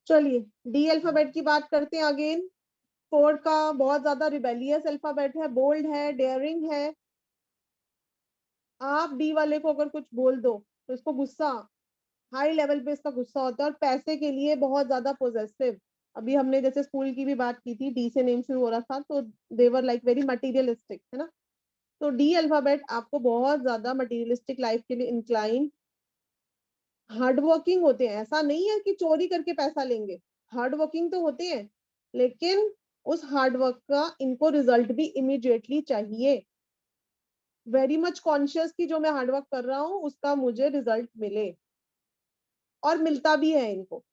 चलिए D alphabet की बात करते हैं अगेन। फोर्ड का बहुत ज्यादा रिबेलियस अल्फाबेट है, बोल्ड है, डेयरिंग है। आप डी वाले को अगर कुछ बोल दो तो इसको गुस्सा, हाई लेवल पे इसका गुस्सा होता है, और पैसे के लिए बहुत ज्यादा पोजेसिव। अभी हमने जैसे स्कूल की भी बात की थी, डी से नेम शुरू हो रहा था, तो देवर लाइक वेरी मटीरियलिस्टिक, है ना। तो डी अल्फाबेट आपको बहुत ज्यादा मटीरियलिस्टिक लाइफ के लिए इंक्लाइन, हार्ड वर्किंग होते हैं। ऐसा नहीं है कि चोरी करके पैसा लेंगे, हार्ड वर्किंग तो होते हैं, लेकिन उस हार्ड वर्क का इनको रिजल्ट भी इमीडिएटली चाहिए। वेरी मच कॉन्शियस कि जो मैं हार्ड वर्क कर रहा हूँ उसका मुझे रिजल्ट मिले, और मिलता भी है इनको,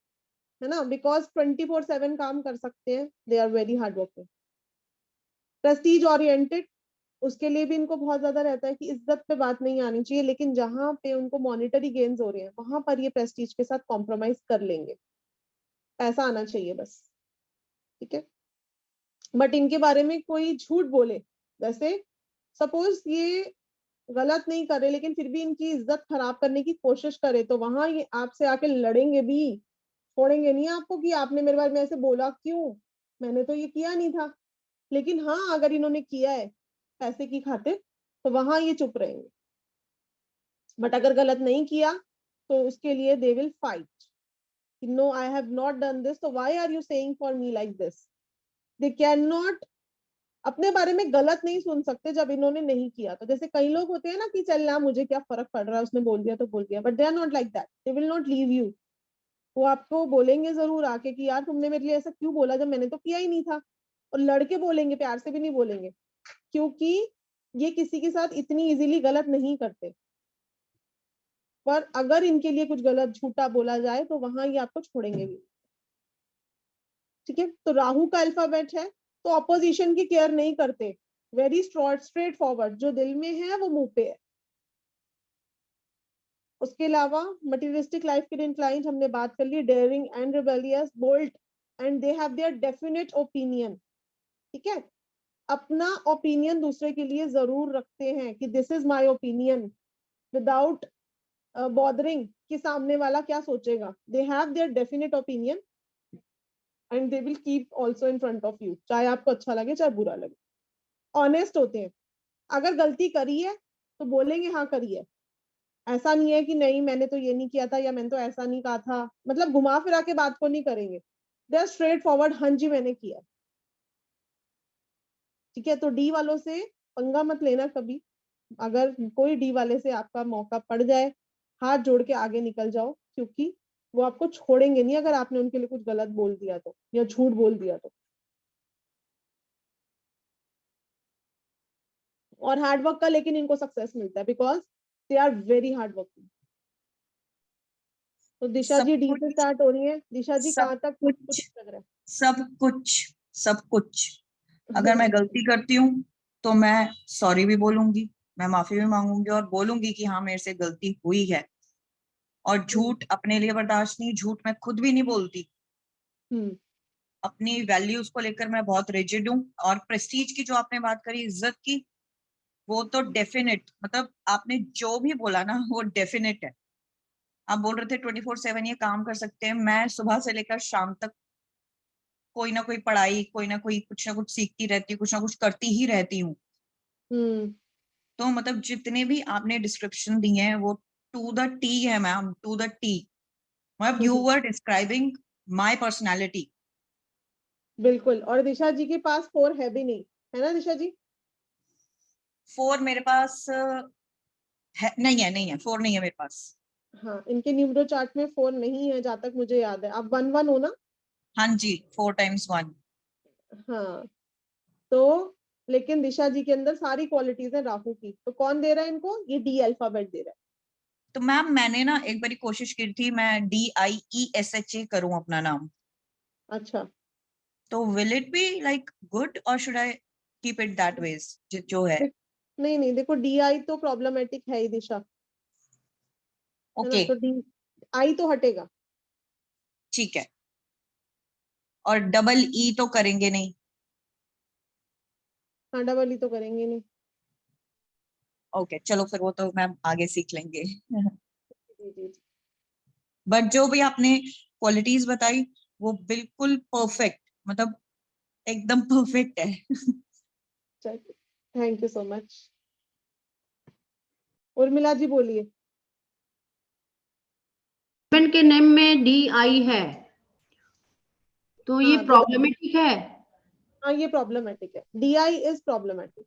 है ना, बिकॉज 24/7 काम कर सकते हैं। They are very hard working. Prestige oriented, उसके लिए भी इनको बहुत ज्यादा रहता है कि इज्जत पे बात नहीं आनी चाहिए, लेकिन जहां पे उनको मॉनिटरी गेन्स हो रहे हैं वहां पर ये प्रेस्टीज के साथ कॉम्प्रोमाइज कर लेंगे, पैसा आना चाहिए बस, ठीक है। बट इनके बारे में कोई झूठ बोले, जैसे सपोज ये गलत नहीं करे लेकिन फिर भी इनकी इज्जत खराब करने की कोशिश करे, तो वहां ये आपसे आके लड़ेंगे भी, छोड़ेंगे नहीं आपको कि आपने मेरे बारे में ऐसे बोला क्यों, मैंने तो ये किया नहीं था। लेकिन हाँ, अगर इन्होंने किया है पैसे की खातिर तो वहां ये चुप रहेंगे। बट अगर गलत नहीं किया तो उसके लिए they will fight, no I have not done this, तो why are you saying for me like this. They can not, अपने बारे में गलत नहीं सुन सकते जब इन्होंने नहीं किया। तो जैसे कई लोग होते हैं ना कि चल ना, मुझे क्या फर्क पड़ रहा है, उसने बोल दिया तो बोल दिया, but they are not like that, they will not leave you. वो आपको बोलेंगे जरूर आके कि यार तुमने मेरे लिए ऐसा क्यों बोला जब मैंने तो किया ही नहीं था। और लड़के बोलेंगे, प्यार से भी नहीं बोलेंगे, क्योंकि ये किसी के साथ इतनी इजीली गलत नहीं करते। पर अगर इनके लिए कुछ गलत झूठा बोला जाए तो वहां ये आपको छोड़ेंगे भी, ठीक है। तो राहु का अल्फाबेट है, तो ऑपोजिशन की केयर नहीं करते, वेरी स्ट्रेट फॉरवर्ड, जो दिल में है वो मुंह पे है। उसके अलावा मटेरियलिस्टिक लाइफ के लिए इंक्लाइंड हमने बात कर ली, daring and rebellious, bold, and they have their definite opinion, ठीक है। अपना ओपिनियन दूसरे के लिए जरूर रखते हैं कि this is my opinion, without bothering कि सामने वाला क्या सोचेगा। दे have their definite opinion and they will keep also in front of you, चाहे आपको अच्छा लगे चाहे बुरा लगे। ऑनेस्ट होते हैं, अगर गलती करी है तो बोलेंगे हाँ करी है। ऐसा नहीं है कि नहीं मैंने तो ये नहीं किया था या मैंने तो ऐसा नहीं कहा था, मतलब घुमा फिरा के बात को नहीं करेंगे। दे आर स्ट्रेट फॉरवर्ड, हाँ जी मैंने किया, ठीक है। तो डी वालों से पंगा मत लेना कभी। अगर कोई डी वाले से आपका मौका पड़ जाए, हाथ जोड़ के आगे निकल जाओ, क्योंकि वो आपको छोड़ेंगे नहीं अगर आपने उनके लिए कुछ गलत बोल दिया तो, या झूठ बोल दिया तो। और हार्डवर्क का लेकिन इनको सक्सेस मिलता है, because they are very hard working. तो दिशा सब जी डी से कुछ, स्टार्ट हो रही है, दिशा जी सब कहाँ तक कुछ कुछ, लग रहा सब कुछ, सब कुछ। अगर है? मैं गलती करती हूँ तो मैं सॉरी भी बोलूंगी, मैं माफी भी मांगूंगी और बोलूंगी कि हाँ मेरे से गलती हुई है। और झूठ अपने लिए बर्दाश्त नहीं, झूठ मैं खुद भी नहीं बोलती। हम्म अपनी वैल्यूज को लेकर मैं बहुत रिजिड हूँ। और प्रेस्टीज की जो आपने बात करी, इज्जत की, वो तो डेफिनेट, मतलब आपने जो भी बोला ना वो डेफिनेट है। आप बोल रहे थे 24/7 ये काम कर सकते हैं, मैं सुबह से लेकर शाम तक कोई ना कोई पढ़ाई, कोई ना कोई कुछ ना कुछ सीखती रहती हूँ, कुछ ना कुछ करती ही रहती हूँ। हम्म तो मतलब जितने भी आपने डिस्क्रिप्शन दिए हैं वो टू द टी है मैम, टू द टी। मतलब you were describing my personality. बिल्कुल। और दिशा जी के पास 4 है भी नहीं, है ना दिशा जी? 4 मेरे पास है नहीं, है नहीं है, 4 नहीं है मेरे पास। हाँ, इनके न्यूमरो चार्ट में 4 नहीं है जहां तक मुझे याद है। आप 1-1 हो ना? हाँ जी, 4 x 1। हाँ। तो लेकिन दिशा जी के अंदर सारी क्वालिटीज है राहु की, तो कौन दे रहा है इनको? ये डी अल्फाबेट दे रहा तो मैम मैंने ना एक बारी कोशिश की थी, मैं DIESHA करूं अपना नाम। है। अच्छा, तो will it be like good और should I keep it that ways जो है? नहीं नहीं, देखो डी आई तो प्रॉब्लमेटिक है ही दिशा, है ना, ओके, तो डी आई तो हटेगा। ठीक है। और डबल ई तो करेंगे नहीं? हाँ, डबल ही तो करेंगे नहीं। ओके चलो, फिर वो तो मैम आगे सीख लेंगे। जी जी जी। बट जो भी आपने क्वालिटीज बताई, वो बिल्कुल परफेक्ट, मतलब एकदम परफेक्ट है। Thank you so much. Urmila ji बोलिए। हस्बैंड के नेम में DI है, तो ये हाँ प्रॉब्लमेटिक है। हाँ, ये प्रॉब्लमेटिक है, DI इज प्रॉब्लमेटिक।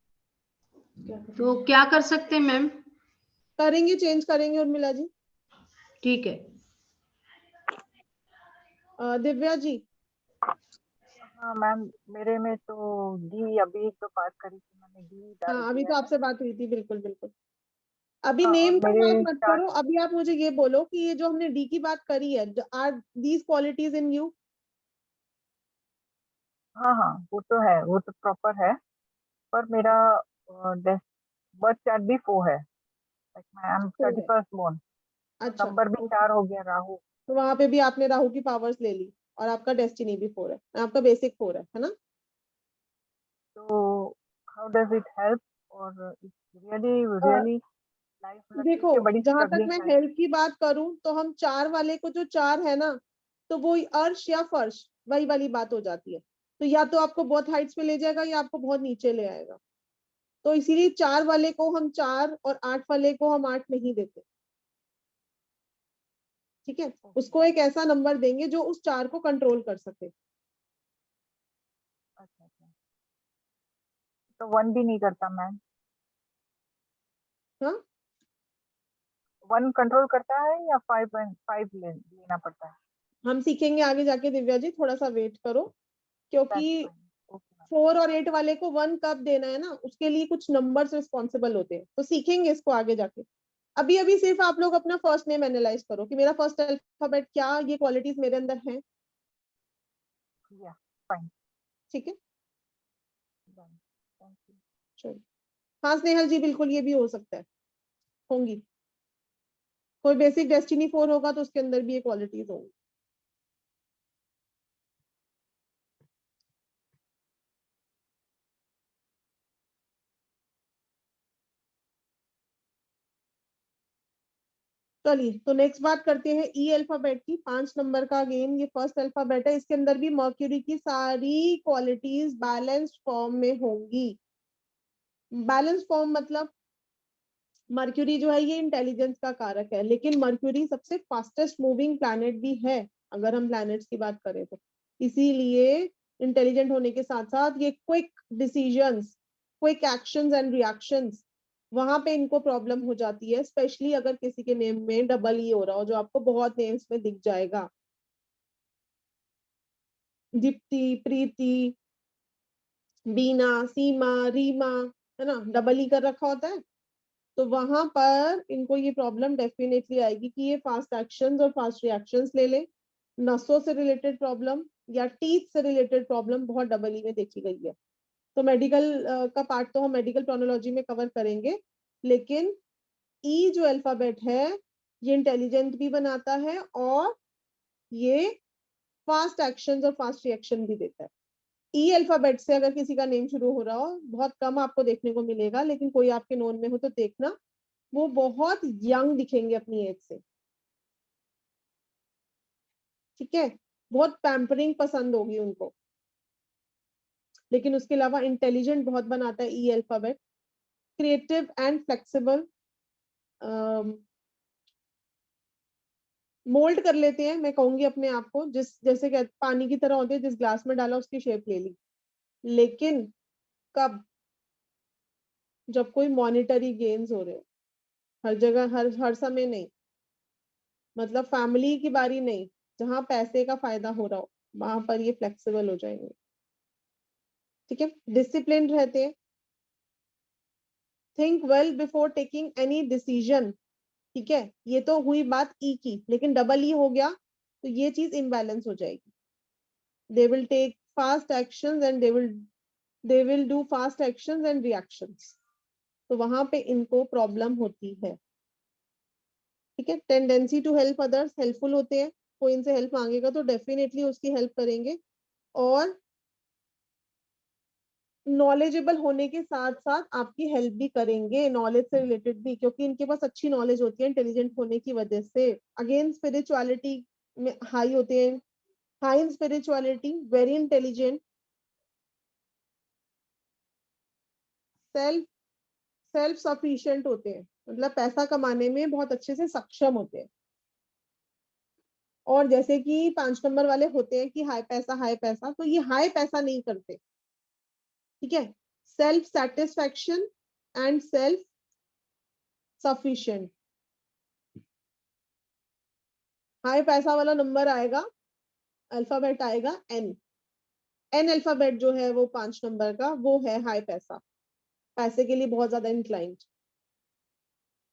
तो क्या कर सकते हैं मैम? करेंगे, चेंज करेंगे उर्मिला जी। ठीक है। दिव्या जी। हाँ मैम, मेरे में तो डी अभी तो बात करी थी मैंने, डी डाल हाँ, अभी दिया तो है। आपसे बात हुई थी, बिल्कुल बिल्कुल। अभी हाँ, और नेम का बात मेरे मत चार्ट, करो, अभी आप मुझे ये बोलो कि ये जो हमने डी की बात करी है, are these qualities in you? हाँ हाँ वो तो है, वो तो प्रॉपर है, पर मेरा बर्थ चार्ट भी 4 है, लाइक मैं एम 31st बोर्न, तो अच्छा, नंबर भी 4 हो गया, राहु। तो वहां पे भी आपने राहु की पावर्स ले ली, और आपका डेस्टिनी भी 4 है, आपका बेसिक 4 है ना? तो हाउ डज इट हेल्प, और रियली अ, रियली लाइफ, मतलब देखो, क्योंकि बड़ी जहां तक स्ट्रगलिंग मैं टाइम। हेल्थ की बात करूं तो हम 4 वाले को, जो 4 है ना, तो वो अर्श या फर्श वही वाली बात हो जाती है। तो या तो आपको बहुत हाइट्स पे ले जाएगा या आपको बहुत नीचे ले आएगा। तो इसीलिए 4 वाले को हम 4 और 8 वाले को हम 8 नहीं देते। ठीक है, उसको एक ऐसा नंबर देंगे जो उस 4 को कंट्रोल कर सके। अच्छा अच्छा, तो 1 भी नहीं करता मैम? हाँ, 1 कंट्रोल करता है या 5 लेना पड़ता है? हम सीखेंगे आगे जाके दिव्या जी, थोड़ा सा वेट करो, क्योंकि दैट्स फाइन, ओके मैम। 4 और 8 वाले को 1 कब देना है ना, उसके लिए कुछ नंबर्स रिस्पॉन्सिबल होते हैं, तो सीखेंगे इसको आगे जाके। अभी अभी सिर्फ आप लोग अपना फर्स्ट नेम एनालाइज करो कि मेरा फर्स्ट अल्फाबेट, क्या ये क्वालिटीज मेरे अंदर हैं। या फाइन, ठीक है, थैंक यू। चलो। हाँ स्नेहल जी, बिल्कुल ये भी हो सकता है, होंगी। कोई बेसिक डेस्टिनी 4 होगा तो उसके अंदर भी ये क्वालिटीज होंगी। चलिए, तो नेक्स्ट बात करते हैं ई अल्फाबेट की, 5 नंबर का। अगेन ये फर्स्ट अल्फाबेट है, इसके अंदर भी मर्क्यूरी की सारी क्वालिटीज बैलेंस्ड फॉर्म में होंगी। बैलेंस फॉर्म मतलब मर्क्यूरी जो है ये इंटेलिजेंस का कारक है, लेकिन मर्क्यूरी सबसे फास्टेस्ट मूविंग प्लैनेट भी है अगर हम प्लैनेट्स की बात करें तो। इसीलिए इंटेलिजेंट होने के साथ साथ ये quick decisions, quick actions and reactions, वहां पे इनको प्रॉब्लम हो जाती है, स्पेशली अगर किसी के नेम में डबल ई हो रहा हो, जो आपको बहुत नेम्स में दिख जाएगा। दीप्ति, प्रीति, बीना, सीमा, रीमा, है ना, डबल ई कर रखा होता है। तो वहां पर इनको ये प्रॉब्लम डेफिनेटली आएगी कि ये फास्ट एक्शंस और फास्ट रिएक्शंस ले ले। नसों से रिलेटेड प्रॉब्लम या टीथ से रिलेटेड प्रॉब्लम बहुत डबल ई में देखी गई है। तो मेडिकल का पार्ट तो हम मेडिकल प्रोनोलॉजी में कवर करेंगे, लेकिन ई जो अल्फाबेट है ये इंटेलिजेंट भी बनाता है और ये फास्ट एक्शंस और फास्ट रिएक्शन भी देता है। ई अल्फाबेट से अगर किसी का नेम शुरू हो रहा हो, बहुत कम आपको देखने को मिलेगा, लेकिन कोई आपके नोन में हो तो देखना, वो बहुत यंग दिखेंगे अपनी एज से। ठीक है, बहुत पैम्परिंग पसंद होगी उनको, लेकिन उसके अलावा इंटेलिजेंट बहुत बनाता है E alphabet. Creative and flexible, mould कर लेते हैं, मैं कहूंगी अपने आप को, जिस जैसे कि पानी की तरह होती है, जिस ग्लास में डाला उसकी शेप ले ली। लेकिन कब? जब कोई मॉनिटरी गेन्स हो रहे हो, हर जगह हर समय नहीं, मतलब फैमिली की बारी नहीं, जहां पैसे का फायदा हो रहा हो वहां पर ये फ्लेक्सिबल हो जाएंगे। ठीक है, डिसिप्लिन रहते हैं, think well before taking any decision. ठीक है, ये तो हुई बात ई की, लेकिन डबल ई हो गया तो ये चीज इम्बैलेंस हो जाएगी। They will take fast actions and they will do fast actions and reactions, तो वहां पे इनको प्रॉब्लम होती है। ठीक है, tendency to help others, helpful होते हैं, कोई इनसे हेल्प मांगेगा तो डेफिनेटली उसकी हेल्प करेंगे, और नॉलेजेबल होने के साथ साथ आपकी हेल्प भी करेंगे, नॉलेज से रिलेटेड भी, क्योंकि इनके पास अच्छी नॉलेज होती है इंटेलिजेंट होने की वजह से। अगेन स्पिरिचुअलिटी में हाई होते हैं, high in spirituality, very intelligent, self sufficient होते हैं, मतलब पैसा कमाने में बहुत अच्छे से सक्षम होते हैं। और जैसे कि 5 नंबर वाले होते हैं कि हाई पैसा, तो ये हाई पैसा नहीं करते, ठीक है। Self satisfaction and self sufficient. High पैसा वाला नंबर आएगा, अल्फाबेट आएगा एन अल्फाबेट जो है वो 5 नंबर का, वो है हाई पैसा, पैसे के लिए बहुत ज्यादा इंक्लाइंड।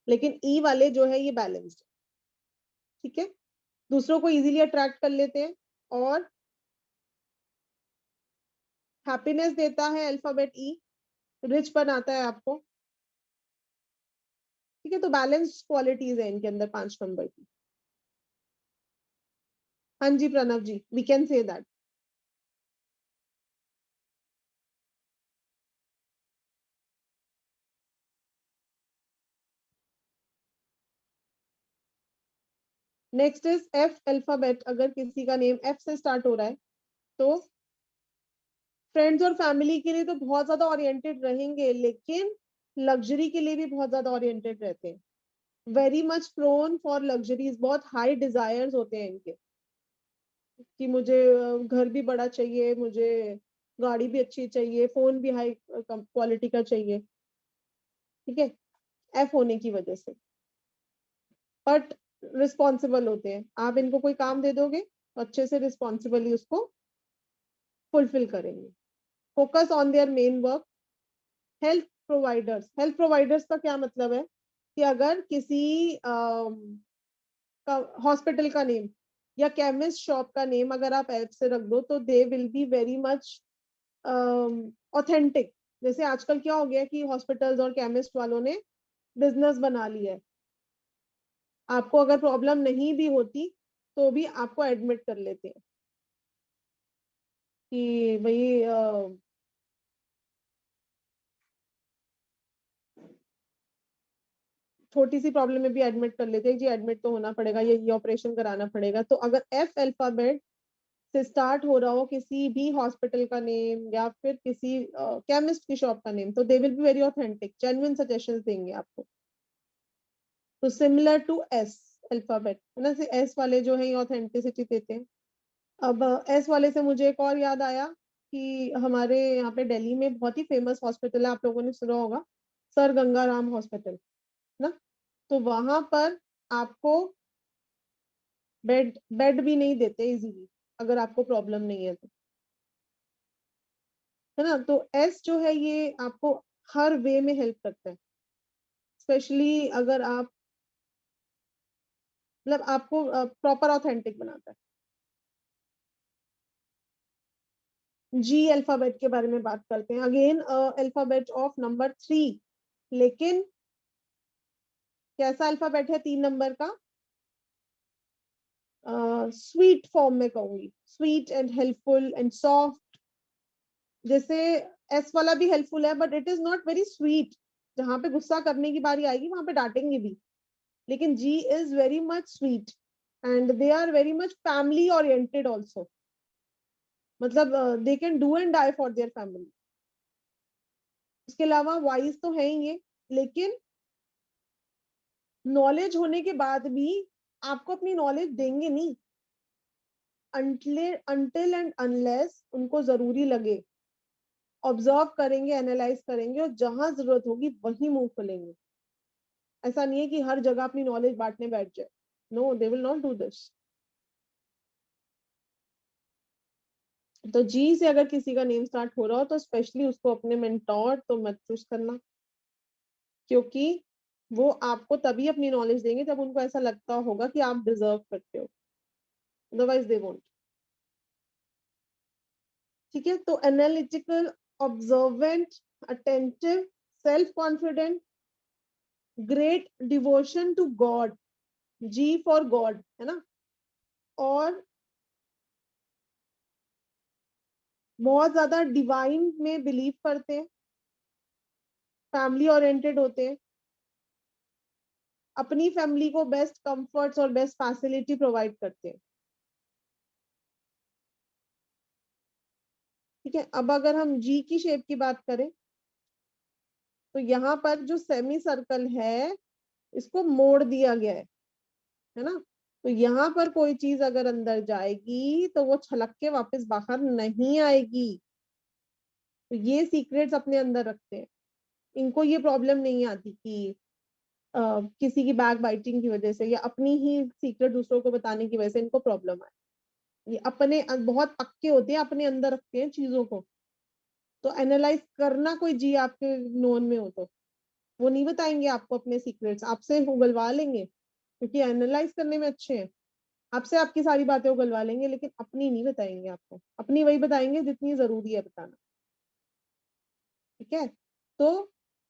लेकिन ई वाले जो है ये बैलेंस्ड, ठीक है, दूसरों को इजीली अट्रैक्ट कर लेते हैं और हैप्पीनेस देता है अल्फाबेट ई, रिच बनाता है आपको, ठीक है। तो बैलेंस्ड क्वालिटीज है इनके अंदर 5 नंबर की। हाँ जी Pranav ji, we can say that. Next is F alphabet. अगर किसी का नेम एफ से स्टार्ट हो रहा है तो फ्रेंड्स और फैमिली के लिए तो बहुत ज्यादा ओरिएंटेड रहेंगे, लेकिन लग्जरी के लिए भी बहुत ज्यादा ओरिएंटेड रहते हैं। Very much prone for luxuries, बहुत हाई डिजायर्स होते हैं इनके कि मुझे घर भी बड़ा चाहिए, मुझे गाड़ी भी अच्छी चाहिए, फोन भी हाई क्वालिटी का चाहिए, ठीक है, एफ होने की वजह से। बट रिस्पॉन्सिबल होते हैं, आप इनको कोई काम दे दोगे तो अच्छे से रिस्पॉन्सिबली उसको फुलफिल करेंगे। Focus on their main work. Health providers का क्या मतलब है कि अगर किसी हॉस्पिटल का नेम या केमिस्ट शॉप का नेम अगर आप एफ से रख दो तो they will be very much authentic. जैसे आजकल क्या हो गया कि हॉस्पिटल्स और केमिस्ट वालों ने बिजनेस बना लिया है, आपको अगर प्रॉब्लम नहीं भी होती तो भी आपको एडमिट कर लेते हैं कि भाई छोटी सी प्रॉब्लम में भी एडमिट कर लेते हैं, जी एडमिट तो होना पड़ेगा, ये ऑपरेशन कराना पड़ेगा। तो अगर एफ अल्फाबेट से स्टार्ट हो रहा हो किसी भी हॉस्पिटल का नेम या फिर किसी केमिस्ट की शॉप का नेम, तो they will be very authentic, genuine suggestions देंगे आपको। तो सिमिलर टू एस अल्फाबेट है ना, एस वाले जो है ये ऑथेंटिसिटी देते हैं। अब एस वाले से मुझे एक और याद आया कि हमारे यहाँ पे दिल्ली में बहुत ही फेमस हॉस्पिटल है, आप लोगों ने सुना होगा, सर गंगाराम हॉस्पिटल ना। तो वहां पर आपको बेड बेड भी नहीं देते इजीली, अगर आपको प्रॉब्लम नहीं है तो, है ना। तो एस जो है ये आपको हर वे में हेल्प करता है, स्पेशली अगर आप मतलब आपको प्रॉपर ऑथेंटिक बनाता है। जी अल्फाबेट के बारे में बात करते हैं। अगेन अल्फाबेट ऑफ नंबर 3, लेकिन कैसा अल्फाबेट है 3 नंबर का? स्वीट फॉर्म में कहूंगी, sweet and helpful and soft. जैसे एस वाला भी हेल्पफुल है but it is not very sweet, जहां पे गुस्सा करने की बारी आएगी वहां पे डांटेंगे भी। लेकिन G is very much sweet and they are very much family oriented also, मतलब they can do and die for their family. उसके अलावा वाइज तो है ही ये, लेकिन नॉलेज होने के बाद भी आपको अपनी नॉलेज देंगे नहीं until एंड अनलेस उनको जरूरी लगे। ऑब्जर्व करेंगे, एनालाइज करेंगे और जहां जरूरत होगी वहीं मुंह खोलेंगे। ऐसा नहीं है कि हर जगह अपनी नॉलेज बांटने बैठ जाए, no they will not do this. तो जी से अगर किसी का नेम स्टार्ट हो रहा हो तो स्पेशली उसको अपने मेंटोर तो मत चूज करना, क्योंकि वो आपको तभी अपनी नॉलेज देंगे जब उनको ऐसा लगता होगा कि आप डिजर्व करते हो, अदरवाइज दे वोंट। ठीक है, तो analytical, observant, attentive, self confident, great devotion to God, G for God है ना, और बहुत ज्यादा डिवाइन में बिलीव करते हैं, फैमिली ओरिएंटेड होते हैं, अपनी फैमिली को बेस्ट कंफर्ट्स और बेस्ट फैसिलिटी प्रोवाइड करते हैं। ठीक है, अब अगर हम जी की शेप की बात करें तो यहाँ पर जो सेमी सर्कल है इसको मोड़ दिया गया है ना। तो यहाँ पर कोई चीज अगर अंदर जाएगी तो वो छलक के वापस बाहर नहीं आएगी। तो ये सीक्रेट्स अपने अंदर रखते हैं, इनको ये प्रॉब्लम नहीं आती कि किसी की बैक बाइटिंग की वजह से या अपनी ही सीक्रेट दूसरों को बताने की वजह से इनको प्रॉब्लम आए। ये अपने बहुत पक्के होते हैं, अपने अंदर रखते हैं चीजों को। तो एनालाइज करना कोई जी आपके नोन में हो तो वो नहीं बताएंगे आपको अपने सीक्रेट्स, आपसे उगलवा लेंगे क्योंकि एनालाइज करने में अच्छे हैं। आपसे आपकी सारी बातें उगलवा लेंगे लेकिन अपनी नहीं बताएंगे आपको, अपनी वही बताएंगे जितनी जरूरी है बताना। ठीक है, तो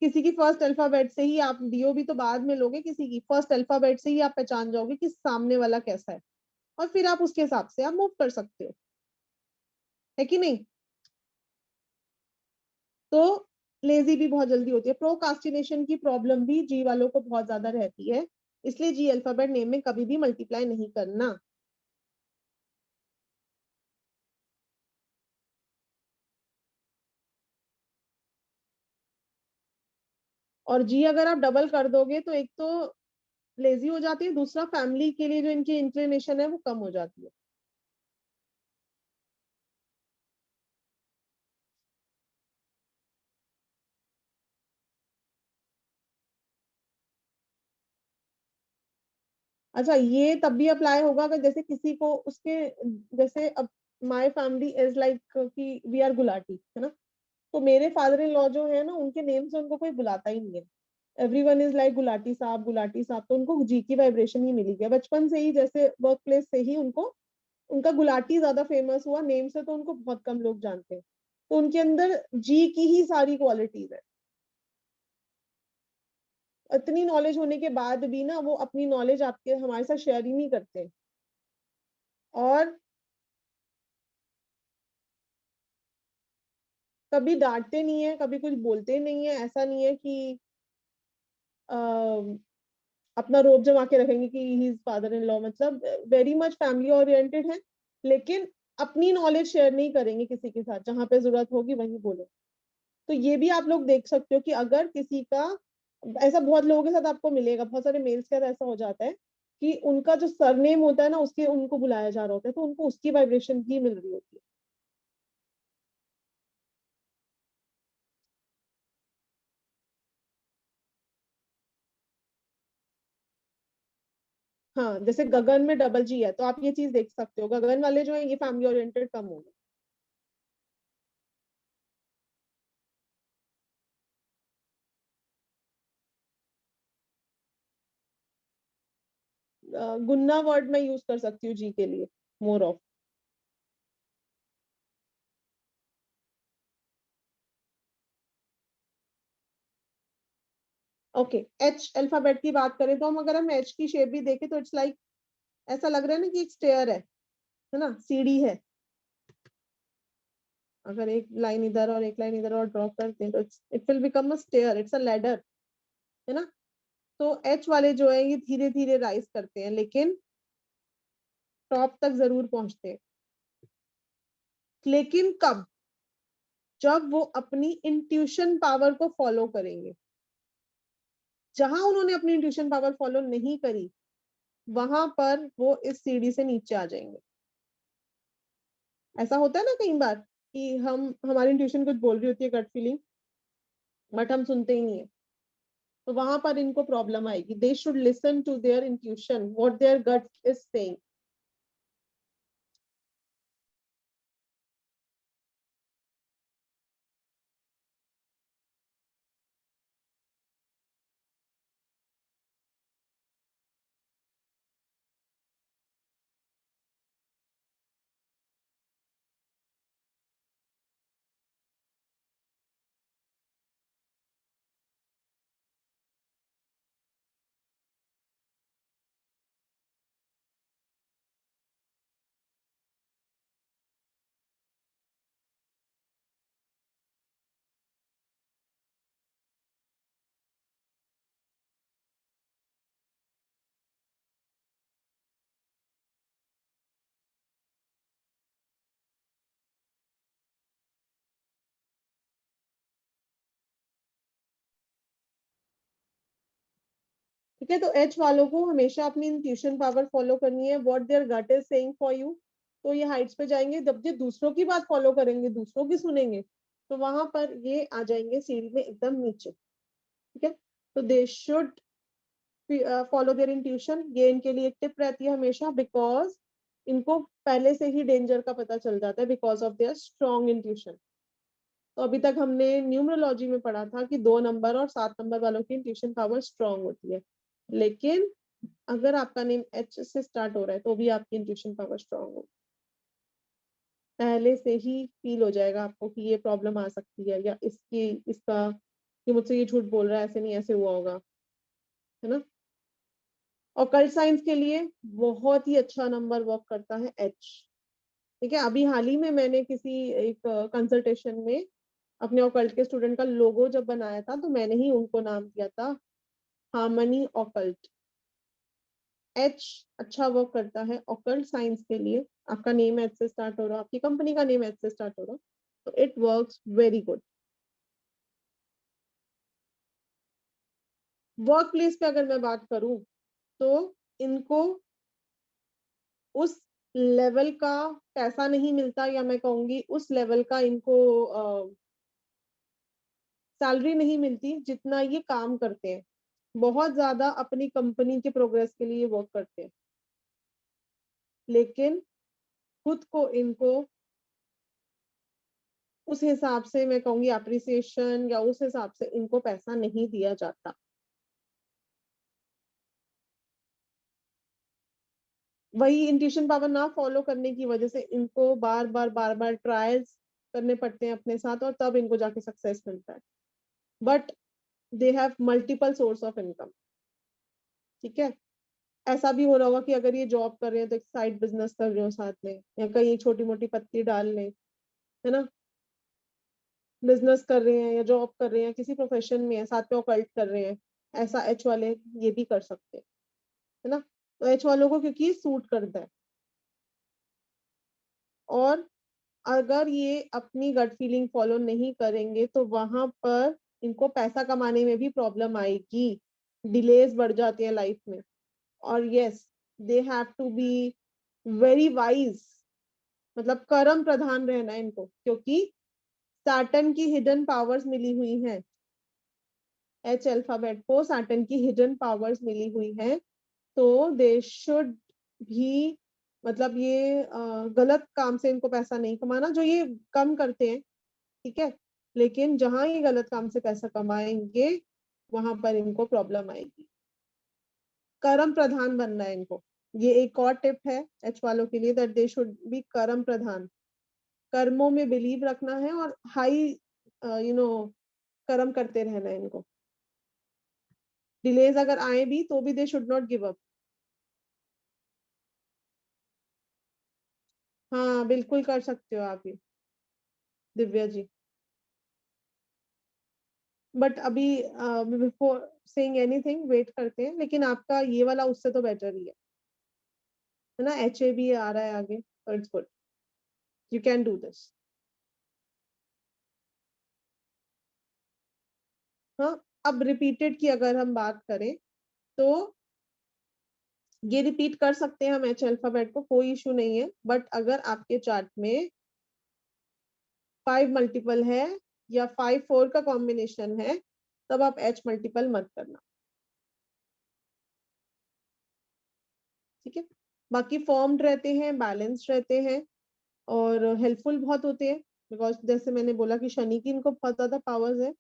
किसी की फर्स्ट अल्फाबेट से ही आप डीओ भी तो बाद में लोगे, किसी की फर्स्ट अल्फाबेट से ही आप पहचान जाओगे कि सामने वाला कैसा है और फिर आप उसके हिसाब से आप मूव कर सकते हो, है कि नहीं। तो लेजी भी बहुत जल्दी होती है, प्रोकास्टिनेशन की प्रॉब्लम भी जी वालों को बहुत ज्यादा रहती है, इसलिए जी अल्फाबेट नेम में कभी भी मल्टीप्लाई नहीं करना। और जी अगर आप डबल कर दोगे तो एक तो लेजी हो जाती है, दूसरा फैमिली के लिए जो इनकी इंक्लिनेशन है वो कम हो जाती है। अच्छा, ये तब भी अप्लाई होगा अगर जैसे किसी को उसके, जैसे अब माय फैमिली इज लाइक कि वी आर गुलाटी, है ना। तो मेरे फादर इन लॉ जो है ना उनके नेम से उनको कोई बुलाता ही नहीं है। एवरीवन इज लाइक गुलाटी साहब, गुलाटी साहब, तो उनको जी की वाइब्रेशन ही मिली है बचपन से ही, जैसे वर्क प्लेस से ही उनको उनका गुलाटी ज्यादा फेमस हुआ नेम से, तो उनको बहुत कम लोग जानते हैं। तो उनके अंदर जी की ही सारी क्वालिटीज है। इतनी नॉलेज होने के बाद भी ना वो अपनी नॉलेज आपके हमारे साथ शेयर ही नहीं करते। और कभी डांटते नहीं है, कभी कुछ बोलते नहीं है, ऐसा नहीं है कि अपना रोब जमा के रखेंगे कि he is father in law, मतलब वेरी मच फैमिली ओरिएंटेड है। लेकिन अपनी नॉलेज शेयर नहीं करेंगे किसी के साथ, जहां पे जरूरत होगी वहीं बोले। तो ये भी आप लोग देख सकते हो कि अगर किसी का, ऐसा बहुत लोगों के साथ आपको मिलेगा, बहुत सारे मेल्स के साथ ऐसा हो जाता है कि उनका जो सरनेम होता है ना उसके उनको बुलाया जा रहा होता है, तो उनको उसकी वाइब्रेशन ही मिल रही होती है। हाँ, जैसे गगन में डबल जी है तो आप ये चीज देख सकते हो, गगन वाले जो है ये फैमिली ओरिएंटेड कम होंगे। गुन्ना वर्ड मैं यूज कर सकती हूँ जी के लिए, more of. Okay, H alphabet की बात करें तो हम अगर हम एच की शेप भी देखें तो इट्स लाइक ऐसा लग रहा है ना कि एक स्टेयर है ना, सीढ़ी है। अगर एक लाइन इधर और एक लाइन इधर और ड्रॉ करते हैं तो it will become a stair, it's a ladder, है ना। तो एच वाले जो है ये धीरे धीरे राइज करते हैं लेकिन टॉप तक जरूर पहुंचते हैं। लेकिन कब? जब वो अपनी इंट्यूशन पावर को फॉलो करेंगे। जहां उन्होंने अपनी इंट्यूशन पावर फॉलो नहीं करी वहां पर वो इस सीढ़ी से नीचे आ जाएंगे। ऐसा होता है ना कई बार कि हम हमारी इंट्यूशन कुछ बोल रही होती है, गट फीलिंग, बट हम सुनते ही नहीं है। तो वहां पर इनको प्रॉब्लम आएगी। They should listen to their intuition, what their gut is saying. ठीक है, तो एच वालों को हमेशा अपनी इंट्यूशन पावर फॉलो करनी है, what their gut is saying for you. तो ये हाइट्स पे जाएंगे, जब ये दूसरों की बात फॉलो करेंगे, दूसरों की सुनेंगे, तो वहां पर ये आ जाएंगे सीढ़ी में एकदम नीचे। ठीक है, तो they should follow their intuition, ये इनके लिए एक टिप रहती है हमेशा, बिकॉज इनको पहले से ही डेंजर का पता चल जाता है because of their strong intuition. तो अभी तक हमने न्यूमरोलॉजी में पढ़ा था कि 2 नंबर और 7 नंबर वालों की इंट्यूशन पावर स्ट्रॉन्ग होती है, लेकिन अगर आपका नेम एच से स्टार्ट हो रहा है तो भी आपकी इंट्यूशन पावर स्ट्रॉन्ग होगी। पहले से ही फील हो जाएगा आपको कि ये प्रॉब्लम आ सकती है, या इसका ये मुझसे ये झूठ बोल रहा है, ऐसे नहीं ऐसे हुआ होगा, है ना। और कल साइंस के लिए बहुत ही अच्छा नंबर वर्क करता है एच। ठीक है, अभी हाल ही में मैंने किसी एक कंसल्टेशन में अपने ऑकल्ट के स्टूडेंट का लोगो जब बनाया था, तो मैंने ही उनको नाम दिया था हार्मनी ऑकल्ट। एच अच्छा वर्क करता है ऑकल्ट साइंस के लिए। आपका नेम एच से स्टार्ट हो रहा, आपकी कंपनी का नेम एच से स्टार्ट हो रहा, तो it works very good. Work place पे अगर मैं बात करूं, तो इनको उस लेवल का पैसा नहीं मिलता, या मैं कहूंगी उस लेवल का इनको सैलरी नहीं मिलती जितना ये काम करते हैं। बहुत ज्यादा अपनी कंपनी के प्रोग्रेस के लिए वर्क करते हैं, लेकिन खुद को इनको उस हिसाब से मैं कहूंगी अप्रिसिएशन, या उस हिसाब से इनको पैसा नहीं दिया जाता। वही इंट्यूशन पावर ना फॉलो करने की वजह से इनको बार बार ट्रायल्स करने पड़ते हैं अपने साथ, और तब इनको जाके सक्सेस मिलता है। But they have multiple source of income. ठीक है, ऐसा भी हो रहा होगा कि अगर ये जॉब कर रहे हैं तो एक साइड बिजनेस कर रहे हो साथ में, या कहीं छोटी मोटी पत्ती डाल लें, है ना। बिजनेस कर रहे हैं या जॉब कर रहे हैं, किसी प्रोफेशन में है, साथ में ऑकल्ट कर रहे हैं, ऐसा एच वाले ये भी कर सकते हैं, है ना। तो एच वालों को क्योंकि सूट करता है, और अगर ये अपनी गट फीलिंग फॉलो नहीं करेंगे तो वहां पर इनको पैसा कमाने में भी प्रॉब्लम आएगी, डिलेज बढ़ जाती है लाइफ में। और yes, they have to be very wise, मतलब कर्म प्रधान रहना है इनको, क्योंकि सैटर्न की हिडन पावर्स मिली हुई हैं। एच अल्फाबेट को सैटर्न की हिडन पावर्स मिली हुई हैं, तो दे शुड भी, मतलब ये गलत काम से इनको पैसा नहीं कमाना, जो ये कम करते हैं। ठीक है, लेकिन जहां ये गलत काम से पैसा कमाएंगे वहां पर इनको प्रॉब्लम आएगी। कर्म प्रधान बनना है इनको। ये एक और टिप है एच वालों के लिए, दैट दे शुड बी कर्म प्रधान। कर्मों में बिलीव रखना है, और हाई कर्म करते रहना है इनको। डिलेज अगर आए भी तो भी they should not give up. हाँ बिल्कुल कर सकते हो आप ये, दिव्या जी। बट अभी बिफोर सेइंग एनीथिंग वेट करते हैं, लेकिन आपका ये वाला उससे तो बेटर ही है ना। एच ए भी आ रहा है आगे, तो it's good, you can do this. हाँ, अब रिपीटेड की अगर हम बात करें, तो ये रिपीट कर सकते हैं हम एच अल्फाबेट को, कोई इशू नहीं है। बट अगर आपके चार्ट में 5 मल्टीपल है या 5 4 का कॉम्बिनेशन है, तब आप एच मल्टीपल मत करना। ठीक है, बाकी फॉर्म्ड रहते हैं, बैलेंस्ड रहते हैं, और हेल्पफुल बहुत होते हैं, बिकॉज जैसे मैंने बोला कि शनि की इनको बहुत ज्यादा पावर्स है।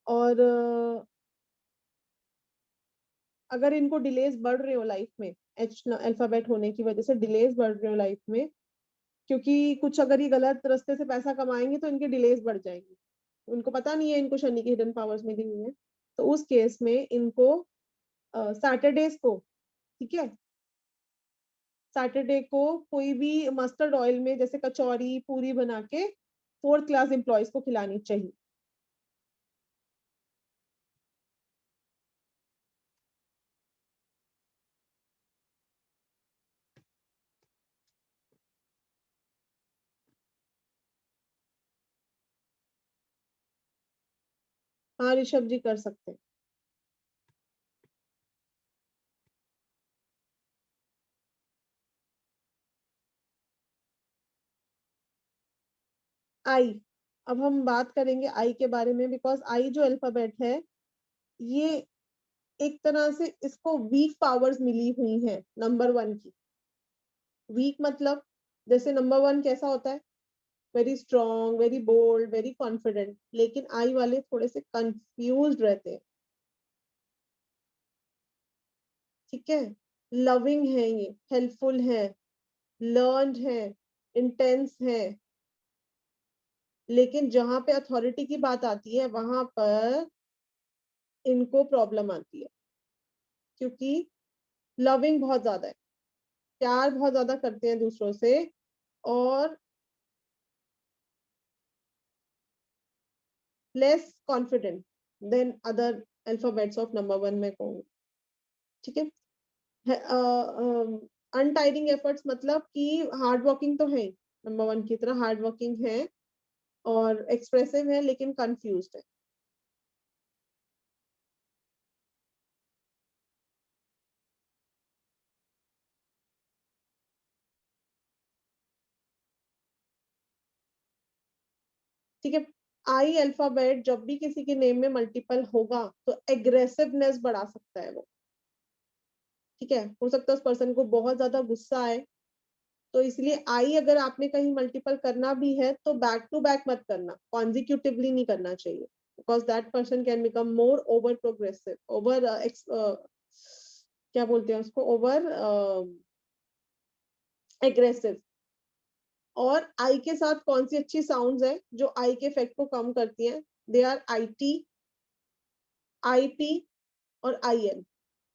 और अगर इनको डिलेज बढ़ रहे हो लाइफ में, एच अल्फाबेट होने की वजह से डिलेज बढ़ रहे हो लाइफ में, क्योंकि कुछ अगर ये गलत रास्ते से पैसा कमाएंगे तो इनके डिलेज बढ़ जाएंगे, उनको पता नहीं है इनको शनि की हिडन पावर्स मिली हुई है। तो उस केस में इनको सैटरडेज को, ठीक है, सैटरडे को कोई भी मस्टर्ड ऑयल में जैसे कचौरी पूरी बना के 4th क्लास एम्प्लॉयज को खिलानी चाहिए। हाँ ऋषभ जी कर सकते हैं। आई, अब हम बात करेंगे आई के बारे में, बिकॉज आई जो अल्फाबेट है ये एक तरह से इसको वीक पावर्स मिली हुई है नंबर 1 की। वीक मतलब जैसे नंबर 1 कैसा होता है, very strong, very bold, very confident, लेकिन आई वाले थोड़े से कंफ्यूज रहते हैं, ठीक है। लविंग है, ये हेल्पफुल है, लर्न्ड है, इंटेंस है, लेकिन जहां पे अथॉरिटी की बात आती है वहां पर इनको प्रॉब्लम आती है, क्योंकि लविंग बहुत ज्यादा है, प्यार बहुत ज्यादा करते हैं दूसरों से, और less confident than other alphabets of number 1 में कहूँ, ठीक है। अनटायरिंग एफर्ट्स मतलब कि हार्ड वर्किंग तो है, नंबर 1 की तरह हार्ड वर्किंग है और एक्सप्रेसिव है, लेकिन कंफ्यूज्ड है। ठीक है। आई अल्फाबेट जब भी किसी के नेम में मल्टीपल होगा तो एग्रेसिवनेस बढ़ा सकता है वो, ठीक है। हो सकता है उस पर्सन को बहुत ज्यादा गुस्सा आए, तो इसलिए आई अगर आपने कहीं मल्टीपल करना भी है तो बैक टू बैक मत करना, कॉन्जिक्यूटिवली नहीं करना चाहिए, because that person can become more over progressive, over क्या बोलते हैं उसको, ओवर एग्रेसिव। और आई के साथ कौन सी अच्छी साउंड्स है जो आई के इफेक्ट को कम करती हैं, they are I T, I P और आई एन।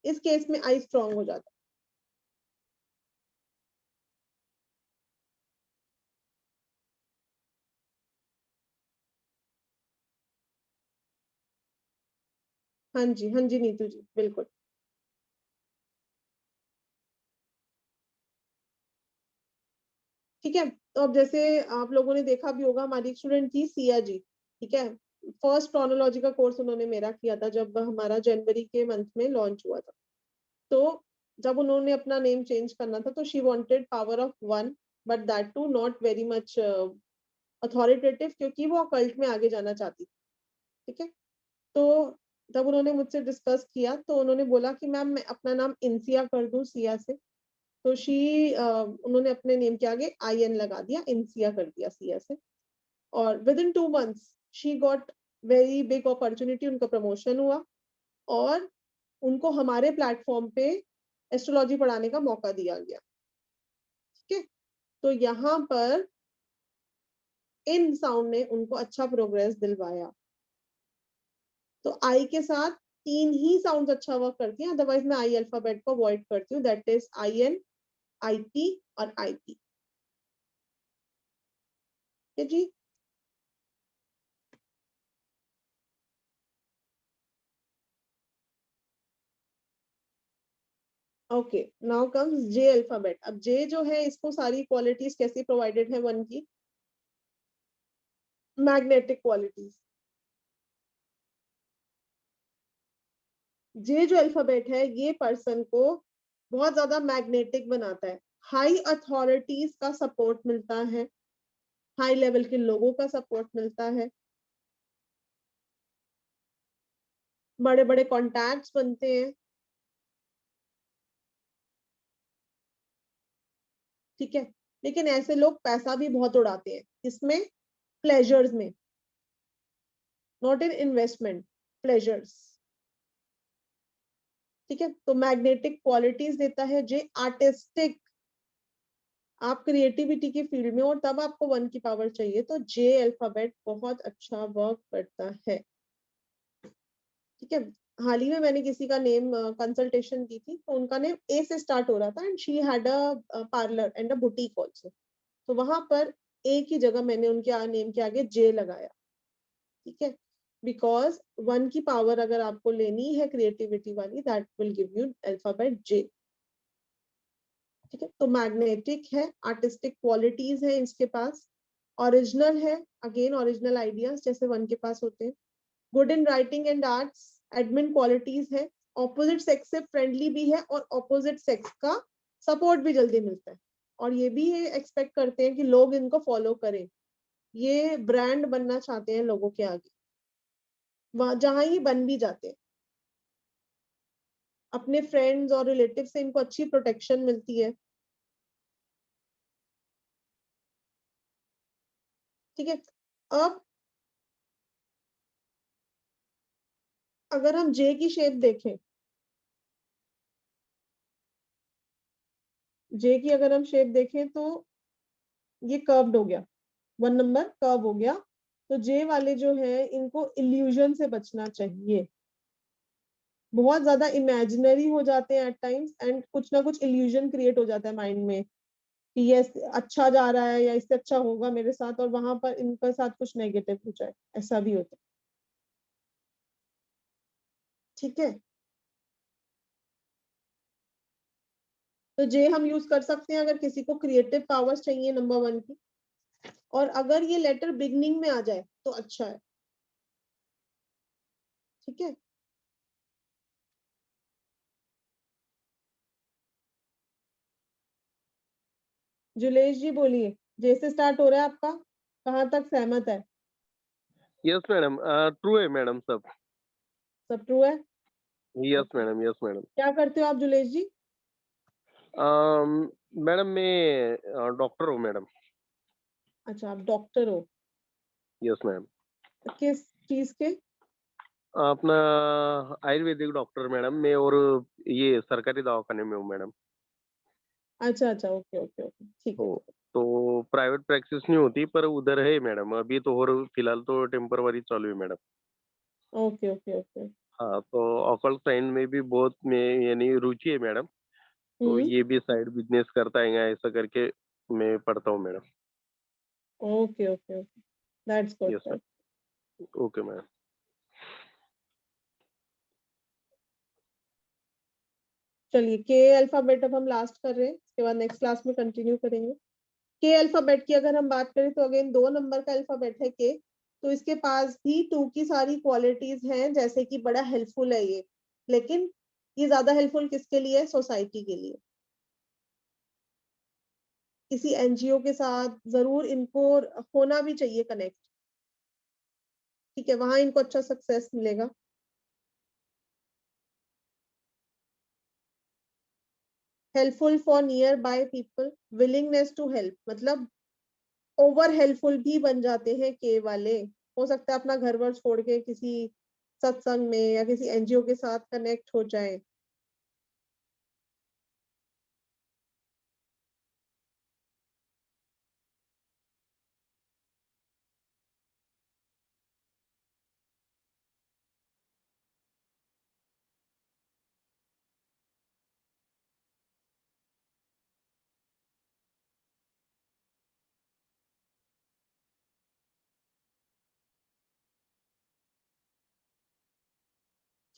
इस केस में आई स्ट्रॉन्ग हो जाता है। हाँ जी, हाँ जी नीतू जी, बिल्कुल। ठीक है। तो अब जैसे आप लोगों ने देखा भी होगा, हमारी स्टूडेंट थी सिया जी, ठीक है। फर्स्ट प्रोनोलॉजी का कोर्स उन्होंने मेरा किया था जब हमारा जनवरी के मंथ में लॉन्च हुआ था। तो जब उन्होंने अपना नेम चेंज करना था तो she wanted power of 1, but that too not very much authoritative, क्योंकि वो अकल्ट में आगे जाना चाहती थी, ठीक है। तो जब उन्होंने मुझसे डिस्कस किया तो उन्होंने बोला कि मैम मैं अपना नाम इंसिया कर दूं सिया से, तो उन्होंने अपने नेम के आगे आई एन लगा दिया, इंसिया कर दिया सिया से। और with in 2 months she got very big opportunity, उनका प्रमोशन हुआ और उनको हमारे प्लेटफॉर्म पे एस्ट्रोलॉजी पढ़ाने का मौका दिया गया, ठीक है। तो यहाँ पर इन साउंड ने उनको अच्छा प्रोग्रेस दिलवाया। तो आई के साथ 3 ही साउंड अच्छा वर्क करती हैं, अदरवाइज मैं आई अल्फाबेट को अवॉइड करती हूँ, that is I N, I P और आई पी, ठीक है जी। Okay, now comes J alphabet. अब जे जो है इसको सारी क्वालिटीज कैसी प्रोवाइडेड है 1 की, मैग्नेटिक क्वालिटीज। जे जो अल्फाबेट है ये पर्सन को बहुत ज्यादा मैग्नेटिक बनाता है, हाई अथॉरिटीज का सपोर्ट मिलता है, हाई लेवल के लोगों का सपोर्ट मिलता है, बड़े बड़े कॉन्टैक्ट्स बनते हैं, ठीक है। लेकिन ऐसे लोग पैसा भी बहुत उड़ाते हैं, इसमें प्लेजर्स में, नॉट इन इन्वेस्टमेंट, प्लेजर्स, ठीक है। तो मैग्नेटिक क्वालिटीज देता है जे, आर्टिस्टिक, आप क्रिएटिविटी की फील्ड में और तब आपको 1 की पावर चाहिए तो जे अल्फाबेट बहुत अच्छा वर्क करता है, ठीक है। हाल ही में मैंने किसी का नेम कंसल्टेशन की थी, तो उनका नेम ए से स्टार्ट हो रहा था and she had a parlour and a boutique also, तो वहां पर ए की जगह मैंने उनके नेम के आगे जे लगाया, ठीक है। बिकॉज 1 की पावर अगर आपको लेनी है क्रिएटिविटी वाली, that will give you alphabet J, ठीक है। तो मैग्नेटिक है, आर्टिस्टिक क्वालिटीज है इसके पास, ओरिजिनल है, अगेन ओरिजिनल आइडियाज जैसे 1 के पास होते हैं, good in writing and arts, admin qualities है, ऑपोजिट सेक्स से फ्रेंडली भी है और ऑपोजिट सेक्स का सपोर्ट भी जल्दी मिलता है, और ये भी एक्सपेक्ट करते हैं कि लोग इनको फॉलो करें, ये ब्रांड बनना चाहते हैं लोगों के आगे, वहां जहां ही बन भी जाते हैं। अपने फ्रेंड्स और रिलेटिव से इनको अच्छी प्रोटेक्शन मिलती है। ठीक है, अब अगर हम जे की शेप देखें, जे की अगर हम शेप देखें तो ये कर्व्ड हो गया, 1 नंबर कर्व हो गया। तो जे वाले जो है इनको इल्यूजन से बचना चाहिए। बहुत ज्यादा इमेजिनरी हो जाते हैं एट टाइम्स, एंड कुछ ना कुछ इल्यूजन क्रिएट हो जाता है माइंड में कि ये अच्छा जा रहा है या इससे अच्छा होगा मेरे साथ, और वहां पर इनके साथ कुछ नेगेटिव हो जाए, ऐसा भी होता है। ठीक है, तो जे हम यूज कर सकते हैं अगर किसी को क्रिएटिव पावर्स चाहिए नंबर 1 की, और अगर ये लेटर बिगनिंग में आ जाए तो अच्छा है। ठीक है, जुलेश जी बोलिए, जे से स्टार्ट हो रहा है आपका, कहाँ तक सहमत है? यस मैडम, ट्रू है मैडम सब। सब ट्रू है? Yes Okay. Madam, yes madam. क्या करते हो आप जुलेश जी? मैडम मैं डॉक्टर हूँ मैडम। अच्छा, आप डॉक्टर हो, यस मैम। किस चीज के? अपना आयुर्वेदिक डॉक्टर मैडम मैं, और ये सरकारी दवाखाने में हूँ मैडम। अच्छा अच्छा, ओके ओके ओके, ठीक है। हो, तो प्राइवेट प्रैक्टिस नहीं होती पर उधर है मैडम अभी तो, और फिलहाल तो टेम्परवरी चालू है मैडम। Okay okay okay. हाँ, तो ऑकल्ट साइंस में भी बहुत में यानी रुचि है मैडम। तो हम्म, ये भी साइड बिजनेस करता है ऐसा करके मैं पढ़ता हूँ madam. Okay okay okay, that's good yes sir. Ma'am. Okay ma'am. चलिए, के अल्फाबेट अब हम लास्ट कर रहे हैं, इसके बाद नेक्स्ट क्लास में कंटिन्यू करेंगे। के अल्फाबेट की अगर हम बात करें तो अगेन 2 नंबर का अल्फाबेट है के, तो इसके पास भी 2 की सारी क्वालिटीज हैं, जैसे कि बड़ा हेल्पफुल है ये, लेकिन ये ज्यादा हेल्पफुल किसके लिए है? सोसाइटी के लिए। किसी एनजीओ के साथ जरूर इनको होना भी चाहिए कनेक्ट। ठीक है, वहां इनको अच्छा सक्सेस मिलेगा। Helpful for nearby people, willingness to help, मतलब ओवर हेल्पफुल भी बन जाते हैं के वाले। हो सकता है अपना घर वर छोड़ के किसी सत्संग में या किसी एनजीओ के साथ कनेक्ट हो जाए।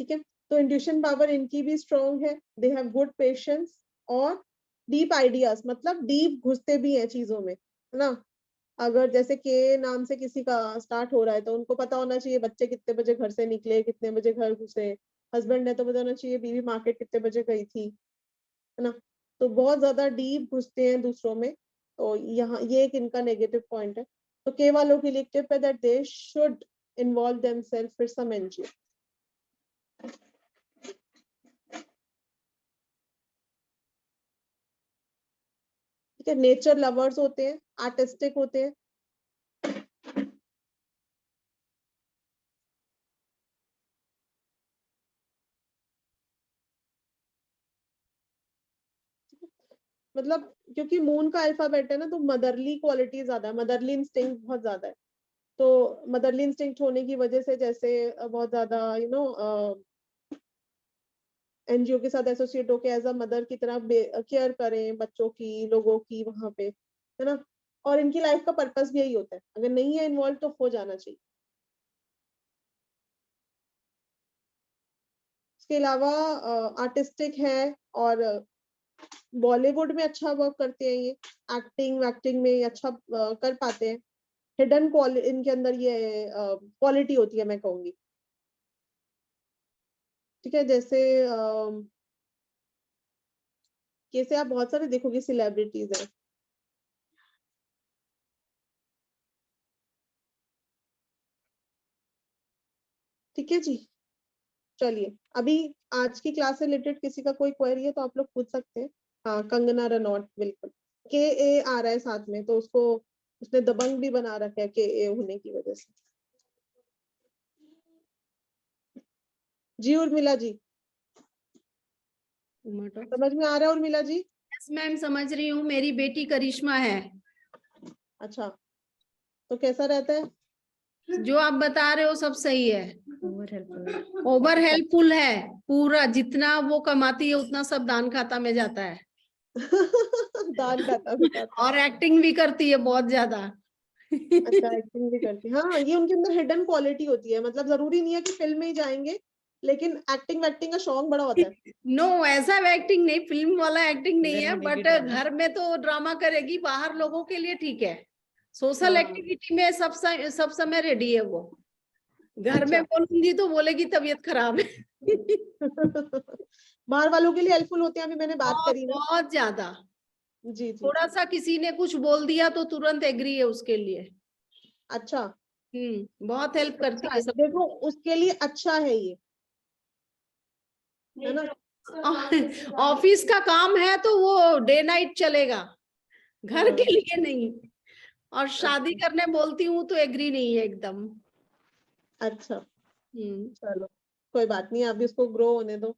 ठीक है, तो इंट्यूशन पावर इनकी भी स्ट्रॉन्ग है, दे हैव गुड पेशेंस और डीप आइडियाज, मतलब डीप घुसते भी हैं चीजों में, है ना। अगर जैसे के नाम से किसी का स्टार्ट हो रहा है तो उनको पता होना चाहिए बच्चे कितने बजे घर से निकले, कितने बजे घर घुसे। हस्बैंड है तो पता होना चाहिए बीवी मार्केट कितने बजे गई थी, है ना। तो बहुत ज्यादा डीप घुसते हैं दूसरों में, तो यहाँ ये एक इनका नेगेटिव पॉइंट है। तो के वालों के लिए टिप है that they should involve themselves with some NGO. ठीक है, नेचर लवर्स होते हैं, आर्टिस्टिक होते हैं। मतलब क्योंकि मून का अल्फाबेट है ना, तो मदरली क्वालिटी ज्यादा है, मदरली इंस्टिंक्ट बहुत ज्यादा है। तो मदरली इंस्टिंक्ट होने की वजह से जैसे बहुत ज्यादा एनजीओ के साथ एसोसिएट होके एज अ मदर की तरह केयर करें बच्चों की, लोगों की वहां पे, है ना। और इनकी लाइफ का पर्पस भी यही होता है, अगर नहीं है इन्वॉल्व तो हो जाना चाहिए। इसके अलावा आर्टिस्टिक है, और बॉलीवुड में अच्छा वर्क करते हैं ये, एक्टिंग वैक्टिंग में ये अच्छा कर पाते हैं। हिडन क्वालिटी इनके अंदर ये क्वालिटी होती है मैं कहूंगी। ठीक है, जैसे कैसे आप बहुत सारे देखोगे सेलिब्रिटीज हैं, है जी, चलिए अभी आज की क्लास से रिलेटेड किसी का कोई क्वेरी है तो आप लोग पूछ सकते हैं। हाँ, कंगना रनौत, बिल्कुल KA आ रहा है साथ में, तो उसको उसने दबंग भी बना रखा है KA होने की वजह से। जी उर्मिला जी, समझ में आ रहा है उर्मिला जी? यस मैम, समझ रही हूँ। मेरी बेटी करिश्मा है। अच्छा, तो कैसा रहता है? जो आप बता रहे हो सब सही है। ओवर हेल्पफुल है, पूरा जितना वो कमाती है उतना सब दान खाता में जाता है। दान खाता भी खाता है। और एक्टिंग भी करती है बहुत ज्यादा। अच्छा, एक्टिंग भी करती है। हाँ, ये उनके अंदर हिडन क्वालिटी होती है, मतलब जरूरी नहीं है कि फिल्म में ही जाएंगे, लेकिन एक्टिंग का शौक बड़ा होता है। नो, ऐसा एक्टिंग नहीं, फिल्म वाला एक्टिंग नहीं है, बट घर में तो ड्रामा करेगी, बाहर लोगों के लिए ठीक है। सोशल हाँ। एक्टिविटी में सब समय रेडी है वो। घर में अच्छा। बोलूंगी तो बोलेगी तबीयत खराब है। बाहर वालों के लिए हेल्पफुल होते हैं, अभी मैंने बात बहुत करी ना। बहुत ज्यादा। जी जी थोड़ा जी। सा किसी ने कुछ बोल दिया तो तुरंत एग्री है उसके लिए। अच्छा, बहुत हेल्प करती अच्छा है है। सब। देखो उसके लिए अच्छा है ये, है ना? ऑफिस का काम है तो वो डे नाइट चलेगा, घर के हाँ। लिए नहीं। और शादी अच्छा। करने बोलती हूँ तो एग्री नहीं है एकदम। अच्छा, हम्म। चलो कोई बात नहीं, अभी उसको ग्रो होने दो।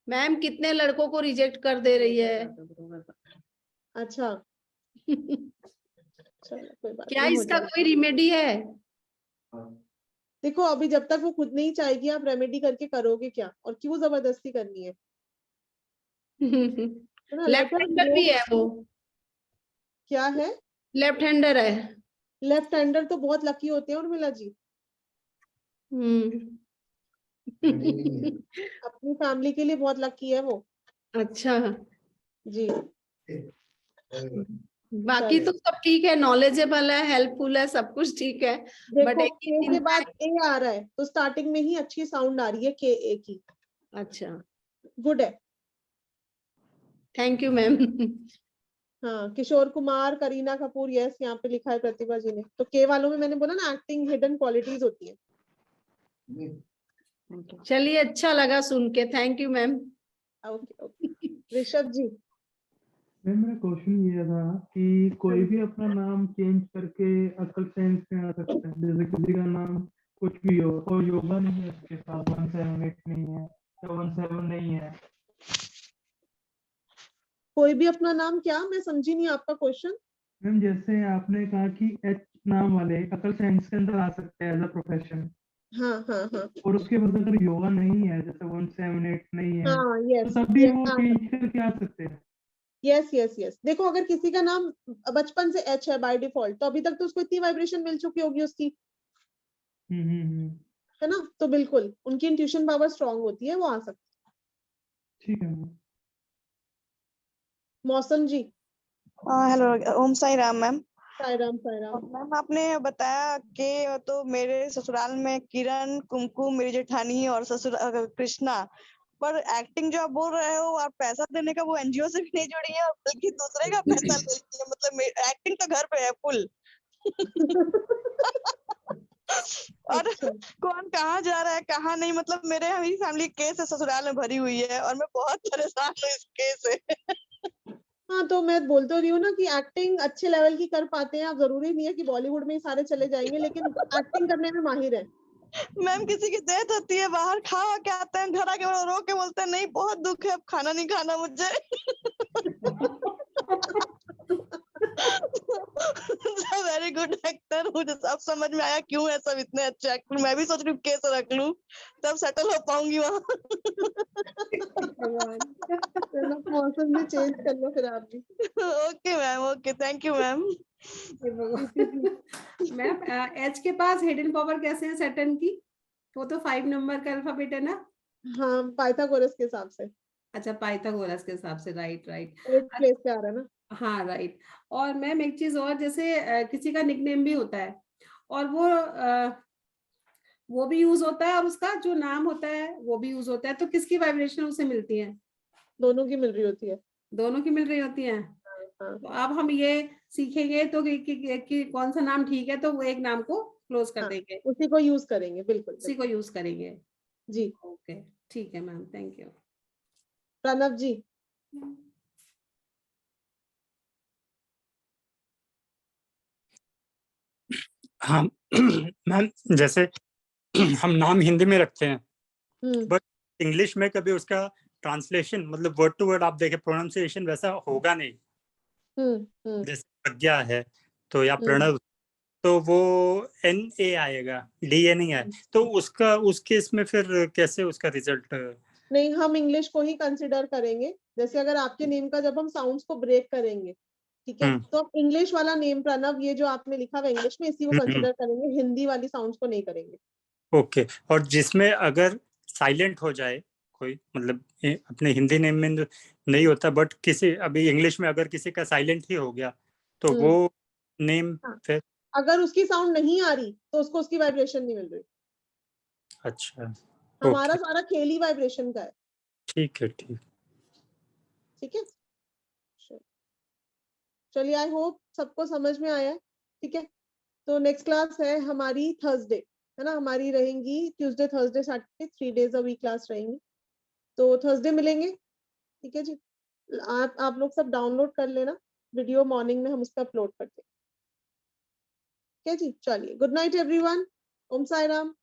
मैम कितने लड़कों को रिजेक्ट कर दे रही है। अच्छा, चलो कोई बात क्या नहीं, हो इसका जाएगा। कोई रिमेडी है? देखो अभी जब तक वो खुद नहीं चाहेगी, आप रेमेडी करके करोगे क्या, और क्यों जबरदस्ती करनी है ना? Let left her hander grow. भी है वो। क्या है? लेफ्ट हैंडर है। लेफ्ट हैंडर तो बहुत लकी होते हैं उर्मिला जी, अपनी फैमिली के लिए बहुत लकी है वो। अच्छा, जी। बाकी चलो तो सब ठीक है, नॉलेजेबल है, हेल्पफुल है, सब कुछ ठीक है। बट देखो, एक ही के के चिंता बाद है। ए आ रहा है, तो स्टार्टिंग में ही अच्छी साउंड आ रही है KA की, अच्छा, गुड है। Thank you ma'am. हाँ, किशोर कुमार, करीना कपूर, यस यहाँ पे लिखा है प्रतिभा जी ने। तो के वालों में मैंने बोला ना, एक्टिंग हिडन क्वालिटीज होती है। चलिए, अच्छा लगा सुन के, thank you ma'am. Okay okay. Rishabh ji. Ma'am मेरा क्वेश्चन ये था कि कोई भी अपना नाम चेंज करके अक्ल सेंस में आ सकता है, जैसे किसी का नाम कुछ भी हो और योगा नहीं है उसके साथ, 178 नहीं है, 77 नहीं है। कोई भी अपना नाम क्या? मैं समझी नहीं आपका क्वेश्चन। मैम जैसे आपने कहा कि एच नाम वाले अकल साइंस के अंदर आ सकते हैं एज अ प्रोफेशन, हाँ हाँ हाँ और उसके बाद अगर योगा नहीं है, जैसे 178 नहीं है, हाँ, तो यस तब भी यस वो चेंज करके आ सकते हैं। Yes yes yes. देखो अगर किसी का नाम बचपन से एच है बाय डिफॉल्ट, तो अभी तक तो उसको इतनी वाइब्रेशन मिल चुकी होगी उसकी, हम्म। है ना? तो बिल्कुल उनकी इंट्यूशन पावर स्ट्रांग होती है, वो आ सकती ठीक है मैम। है। मौसम जी। हेलो, ओम साई राम मैम। साईराम साईराम। मैम आपने बताया कि तो मेरे ससुराल में किरण, कुमकुम मेरी जेठानी और ससुर कृष्णा, पर एक्टिंग जो आप बोल रहे हो, आप पैसा देने का वो एनजीओ से भी नहीं जुड़ी है, बल्कि दूसरे का पैसा ले रही है, मतलब एक्टिंग तो घर पे है फुल। और अच्छा, कौन कहाँ जा रहा है कहाँ नहीं, मतलब मेरे हमारी फैमिली केस है, ससुराल में भरी हुई है और मैं बहुत परेशान हूँ इस केस से। हाँ तो मैं बोल तो रही हूँ ना कि एक्टिंग अच्छे लेवल की कर पाते हैं आप, जरूरी नहीं है कि बॉलीवुड में ही सारे चले जाएंगे, लेकिन एक्टिंग करने में माहिर है। मैम किसी की डेथ होती है, बाहर खा के आते हैं, घर आके रो के बोलते हैं नहीं बहुत दुख है, अब खाना नहीं खाना मुझे। वेरी गुड एक्टर, मुझे अब समझ में आया क्यों है सब इतने अच्छे एक्टर। मैं भी सोच रही हूँ केस रख लूं, तब सेटल हो पाऊंगी वहां। भगवान, चलो मौसम भी चेंज कर लो फिर आप भी। Okay ma'am, okay, thank you ma'am. Preeti ji. Ma'am H के पास हिडन पावर कैसे है सैटर्न की? वो तो 5 नंबर का अल्फाबेट है ना? हाँ, पाइथागोरस के हिसाब से अच्छा, पाइथागोरस के हिसाब से, राइट राइट। 8th प्लेस पे आ रहा है ना। हाँ राइट। और मैम एक चीज और, जैसे किसी का निकनेम भी होता है और वो भी यूज होता है और उसका जो नाम होता है वो भी यूज होता है, तो किसकी वाइब्रेशन उसे मिलती है? दोनों की मिल रही होती है। दोनों की मिल रही होती है। हाँ। तो अब हम ये सीखेंगे तो कि कौन सा नाम ठीक है, तो वो एक नाम को क्लोज कर हाँ, देंगे, उसी को यूज करेंगे, बिल्कुल उसी को यूज करेंगे। जी। ओके, ठीक है मैम, थैंक यू। प्रणव जी। हाँ मैम, जैसे हम नाम हिंदी में रखते हैं, बट इंग्लिश में कभी उसका ट्रांसलेशन मतलब वर्ड टू वर्ड आप देखें, प्रोनाउंसिएशन वैसा होगा नहीं। जैसे प्रज्ञा है तो या प्रणव, तो वो NA आएगा, DA नहीं आए, तो उसका उस केस में फिर कैसे उसका रिजल्ट? नहीं, हम इंग्लिश को ही कंसिडर करेंगे। जैसे अगर आपके नेम का जब हम साउंड्स को ब्रेक करेंगे, ठीक है, तो आप इंग्लिश वाला नेम प्रणव, ये जो आपने लिखा हुआ इंग्लिश में, इसी को कंसिडर करेंगे, हिंदी वाली साउंड्स को नहीं करेंगे। ओके। और जिसमें अगर साइलेंट हो जाए कोई, मतलब अपने हिंदी नेम में नहीं होता, बट किसी अभी इंग्लिश में अगर किसी का साइलेंट ही हो गया, तो वो नेम फिर? अगर उसकी साउंड नहीं आ रही तो उसको उसकी वाइब्रेशन नहीं मिल रही। अच्छा, हमारा सारा खेल ही वाइब्रेशन का है। ठीक है, ठीक है, चलिए, आई होप सबको समझ में आया है। ठीक है, तो नेक्स्ट क्लास है हमारी थर्सडे, है ना, हमारी रहेंगी Tuesday, Thursday, Saturday, 3 days a week class रहेंगी। तो थर्सडे मिलेंगे, ठीक है जी। आप लोग सब डाउनलोड कर लेना वीडियो, मॉर्निंग में हम उस पर अपलोड करते हैं। ठीक है जी, चलिए, गुड नाइट एवरीवन, ओम साई राम।